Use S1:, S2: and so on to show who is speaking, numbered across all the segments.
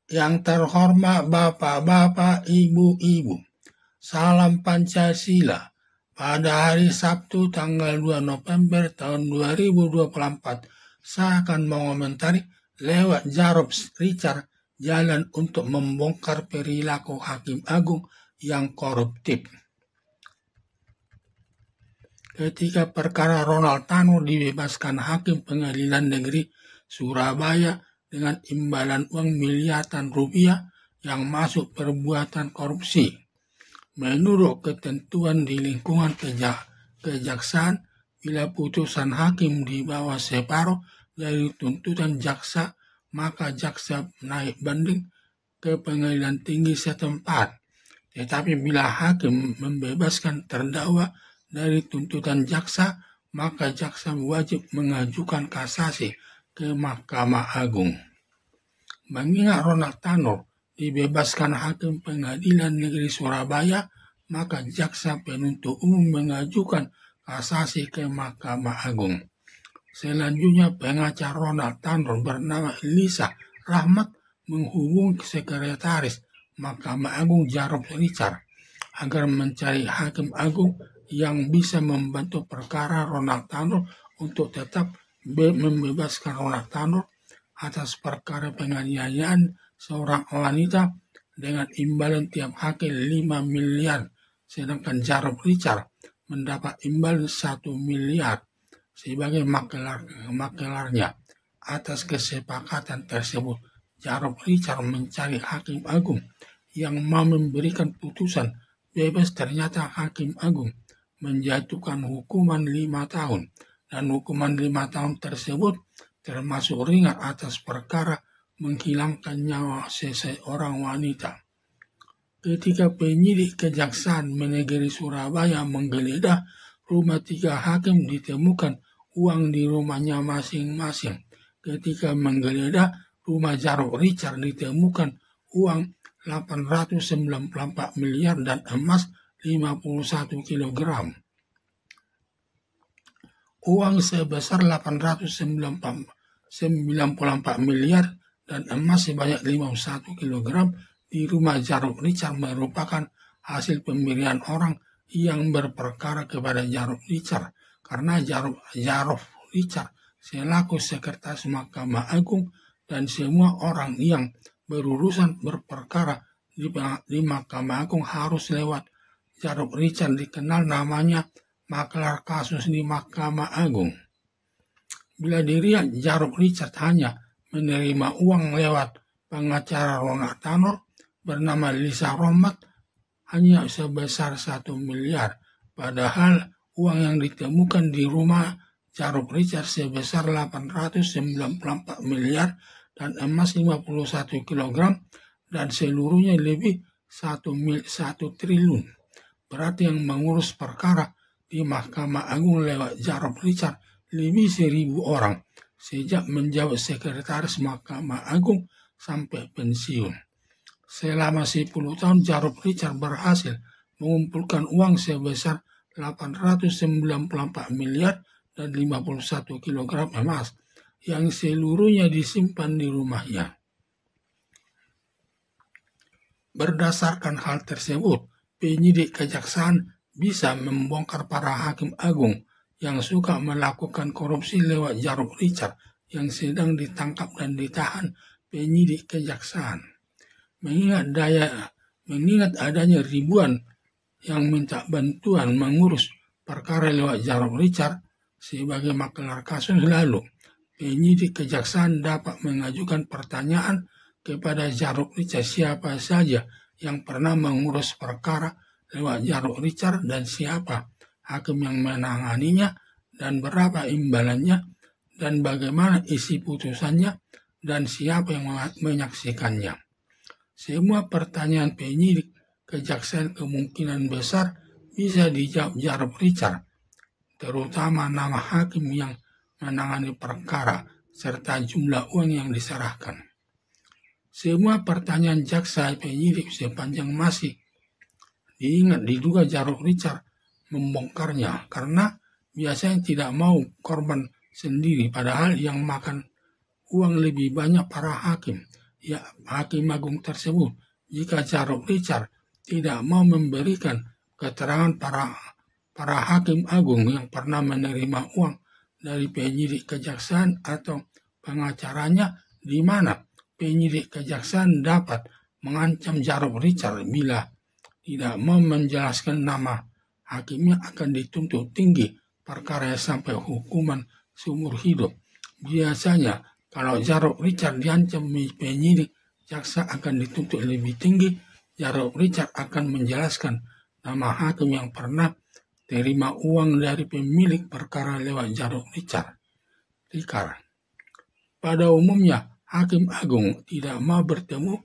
S1: Yang terhormat Bapak-Bapak, Ibu-Ibu, salam Pancasila. Pada hari Sabtu tanggal 2 November tahun 2024, saya akan mengomentari lewat Jarob Richard jalan untuk membongkar perilaku Hakim Agung yang koruptif. Ketika perkara Ronald Tanur dibebaskan Hakim Pengadilan Negeri Surabaya dengan imbalan uang miliaran rupiah yang masuk perbuatan korupsi. Menurut ketentuan di lingkungan kejaksaan, bila putusan hakim di bawah separuh dari tuntutan jaksa, maka jaksa naik banding ke pengadilan tinggi setempat. Tetapi bila hakim membebaskan terdakwa dari tuntutan jaksa, maka jaksa wajib mengajukan kasasi ke Mahkamah Agung. Mengingat Ronald Tanur dibebaskan Hakim Pengadilan Negeri Surabaya, maka jaksa penuntut umum mengajukan kasasi ke Mahkamah Agung. Selanjutnya pengacara Ronald Tanur bernama Elisa Rahmat menghubungi sekretaris Mahkamah Agung Jarob Richard agar mencari Hakim Agung yang bisa membantu perkara Ronald Tanur untuk tetap membebaskan Ronald Tanur atas perkara penganiayaan seorang wanita dengan imbalan tiap hakim 5 miliar, sedangkan Jarob Richard mendapat imbalan 1 miliar sebagai makelarnya. Atas kesepakatan tersebut, Jarob Richard mencari Hakim Agung yang mau memberikan putusan bebas. Ternyata Hakim Agung menjatuhkan hukuman 5 tahun, dan hukuman 5 tahun tersebut termasuk ringan atas perkara menghilangkan nyawa seseorang wanita. Ketika penyidik Kejaksaan Negeri Surabaya menggeledah rumah 3 hakim, ditemukan uang di rumahnya masing-masing. Ketika menggeledah rumah Jarob Richard, ditemukan uang 894 miliar dan emas 51 kg. Uang sebesar 894 miliar dan emas sebanyak 51 kg di rumah Jarob Richard merupakan hasil pemberian orang yang berperkara kepada Jarob Richard, karena Jarob Richard selaku sekretaris Mahkamah Agung dan semua orang yang berurusan berperkara di Mahkamah Agung harus lewat Jarob Richard, dikenal namanya maklar kasus di Mahkamah Agung. Bila dilihat Jarob Richard hanya menerima uang lewat pengacara Ronald Tanur bernama Elisa Rahmat hanya sebesar 1 miliar, padahal uang yang ditemukan di rumah Jarob Richard sebesar 894 miliar dan emas 51 kg dan seluruhnya lebih 1 triliun. Berarti yang mengurus perkara di Mahkamah Agung lewat Jarob Richard lebih 1.000 orang sejak menjabat sekretaris Mahkamah Agung sampai pensiun. Selama 10 tahun Jarob Richard berhasil mengumpulkan uang sebesar 894 miliar dan 51 kg emas yang seluruhnya disimpan di rumahnya. Berdasarkan hal tersebut, penyidik kejaksaan bisa membongkar para hakim agung yang suka melakukan korupsi lewat Jarob Richard yang sedang ditangkap dan ditahan penyidik kejaksaan. Mengingat adanya ribuan yang minta bantuan mengurus perkara lewat Jarob Richard sebagai maklar kasus, lalu penyidik kejaksaan dapat mengajukan pertanyaan kepada Jarob Richard siapa saja yang pernah mengurus perkara lewat Jarob Richard dan siapa hakim yang menanganinya dan berapa imbalannya dan bagaimana isi putusannya dan siapa yang menyaksikannya. Semua pertanyaan penyidik kejaksaan kemungkinan besar bisa dijawab Jarob Richard, terutama nama hakim yang menangani perkara serta jumlah uang yang diserahkan. Semua pertanyaan jaksa penyidik sepanjang masih diduga Jarob Richard membongkarnya karena biasanya tidak mau korban sendiri, padahal yang makan uang lebih banyak para hakim ya hakim agung tersebut jika Jarod Richard tidak mau memberikan keterangan para hakim agung yang pernah menerima uang dari penyidik kejaksaan atau pengacaranya, di mana penyidik kejaksaan dapat mengancam Jarod Richard bila tidak mau menjelaskan nama hakimnya akan dituntut tinggi perkara sampai hukuman seumur hidup. Biasanya kalau Jarod Richard diancam penyidik, jaksa akan dituntut lebih tinggi. Jarod Richard akan menjelaskan nama hakim yang pernah terima uang dari pemilik perkara lewat Jarod Richard. Pada umumnya, hakim agung tidak mau bertemu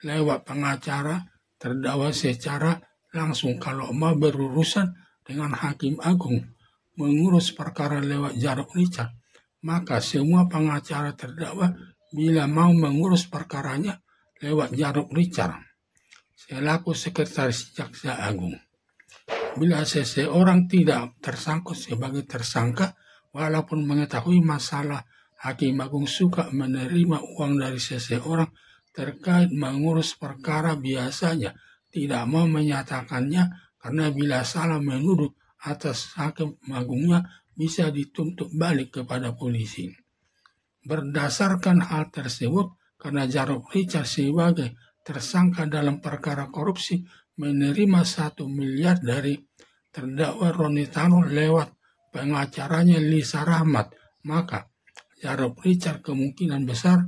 S1: lewat pengacara terdakwa secara langsung. Kalau mau berurusan dengan hakim agung mengurus perkara lewat Jarod Richard, maka semua pengacara terdakwa bila mau mengurus perkaranya lewat Jarod Richard selaku sekretaris jaksa agung. Bila seseorang tidak tersangkut sebagai tersangka, walaupun mengetahui masalah, hakim agung suka menerima uang dari seseorang terkait mengurus perkara, biasanya tidak mau menyatakannya karena bila salah menuduh atas hakim agungnya bisa dituntut balik kepada polisi. Berdasarkan hal tersebut, karena Jarod Richard sebagai tersangka dalam perkara korupsi menerima 1 miliar dari terdakwa Roni Tano lewat pengacaranya Lisa Rahmat, maka Jarod Richard kemungkinan besar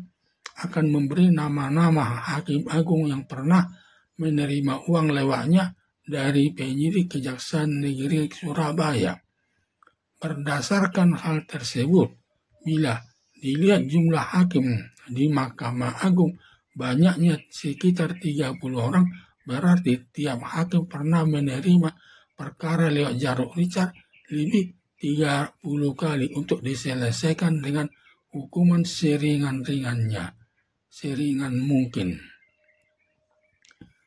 S1: akan memberi nama-nama hakim agung yang pernah menerima uang lewatnya dari penyidik Kejaksaan Negeri Surabaya. Berdasarkan hal tersebut, bila dilihat jumlah hakim di Mahkamah Agung banyaknya sekitar 30 orang, berarti tiap hakim pernah menerima perkara lewat Jarod Richard lebih 30 kali untuk diselesaikan dengan hukuman seringan mungkin.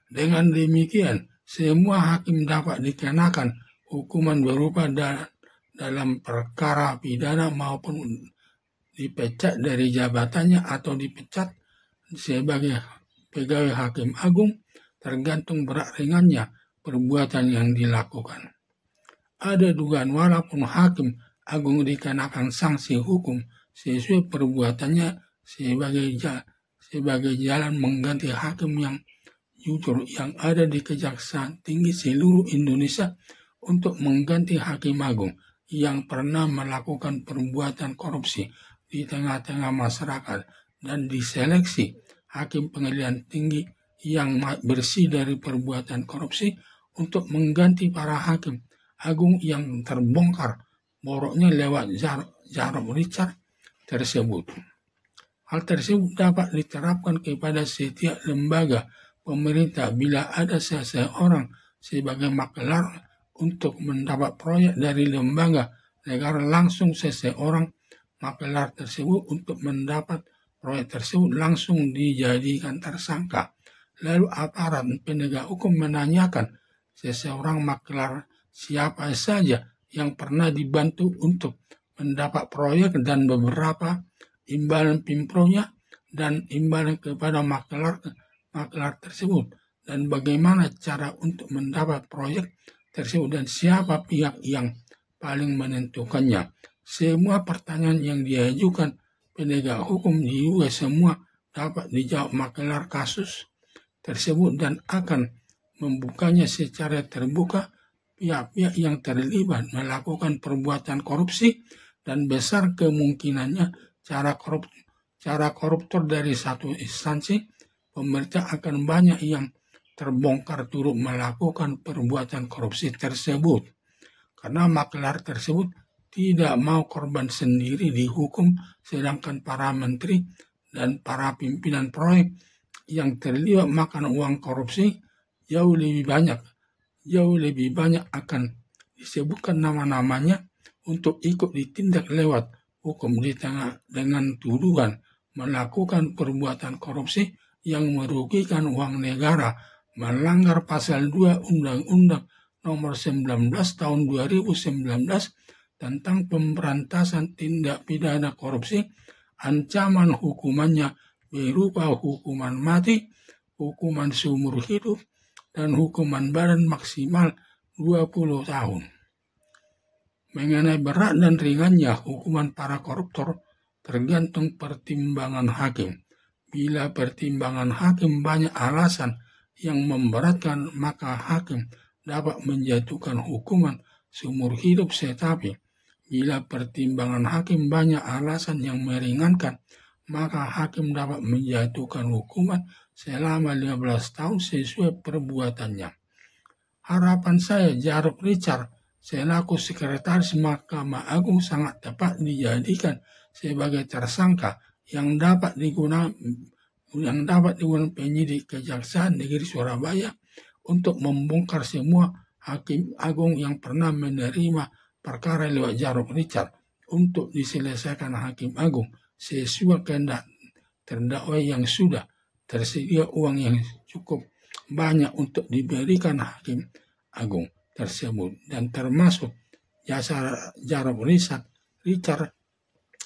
S1: Dengan demikian, semua hakim dapat dikenakan hukuman berupa dalam perkara pidana maupun dipecat dari jabatannya atau dipecat sebagai pegawai hakim agung, tergantung berat ringannya perbuatan yang dilakukan. Ada dugaan walaupun hakim agung dikenakan sanksi hukum sesuai perbuatannya sebagai jalan mengganti hakim yang jujur yang ada di Kejaksaan Tinggi seluruh Indonesia untuk mengganti hakim agung yang pernah melakukan perbuatan korupsi di tengah-tengah masyarakat dan diseleksi hakim pengadilan tinggi yang bersih dari perbuatan korupsi untuk mengganti para hakim agung yang terbongkar boroknya lewat Jarod Richard tersebut. Hal tersebut dapat diterapkan kepada setiap lembaga pemerintah bila ada seseorang sebagai makelar untuk mendapat proyek dari lembaga negara, langsung seseorang makelar tersebut untuk mendapat proyek tersebut langsung dijadikan tersangka. Lalu aparat penegak hukum menanyakan seseorang makelar siapa saja yang pernah dibantu untuk mendapat proyek dan beberapa imbalan pimpronya dan imbalan kepada makelar tersebut, dan bagaimana cara untuk mendapat proyek tersebut dan siapa pihak yang paling menentukannya. Semua pertanyaan yang diajukan penegak hukum juga semua dapat dijawab makelar kasus tersebut dan akan membukanya secara terbuka pihak-pihak yang terlibat melakukan perbuatan korupsi, dan besar kemungkinannya cara koruptor dari satu instansi pemerintah akan banyak yang terbongkar turut melakukan perbuatan korupsi tersebut. Karena makelar tersebut tidak mau korban sendiri dihukum, sedangkan para menteri dan para pimpinan proyek yang terlibat makan uang korupsi jauh lebih banyak akan disebutkan nama-namanya untuk ikut ditindak lewat hukum di tengah dengan tuduhan melakukan perbuatan korupsi yang merugikan uang negara, melanggar pasal 2 Undang-Undang Nomor 19 Tahun 2019 tentang pemberantasan tindak pidana korupsi. Ancaman hukumannya berupa hukuman mati, hukuman seumur hidup, dan hukuman badan maksimal 20 tahun. Mengenai berat dan ringannya hukuman para koruptor tergantung pertimbangan hakim. Bila pertimbangan hakim banyak alasan yang memberatkan, maka hakim dapat menjatuhkan hukuman seumur hidup, tetapi bila pertimbangan hakim banyak alasan yang meringankan, maka hakim dapat menjatuhkan hukuman selama 15 tahun sesuai perbuatannya. Harapan saya Jarod Richard selaku Sekretaris Mahkamah Agung sangat tepat dijadikan sebagai tersangka yang dapat digunakan penyidik Kejaksaan Negeri Surabaya untuk membongkar semua hakim agung yang pernah menerima perkara lewat Jarod Richard untuk diselesaikan hakim agung sesuai kehendak terdakwa yang sudah tersedia uang yang cukup banyak untuk diberikan hakim agung tersebut, dan termasuk jasa Jarod Richard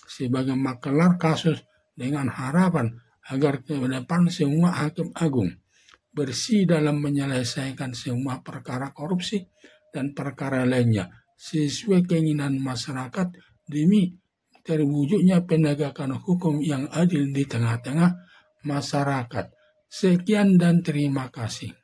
S1: sebagai makelar kasus, dengan harapan agar ke depan semua hakim agung bersih dalam menyelesaikan semua perkara korupsi dan perkara lainnya sesuai keinginan masyarakat demi terwujudnya penegakan hukum yang adil di tengah-tengah masyarakat. Sekian dan terima kasih.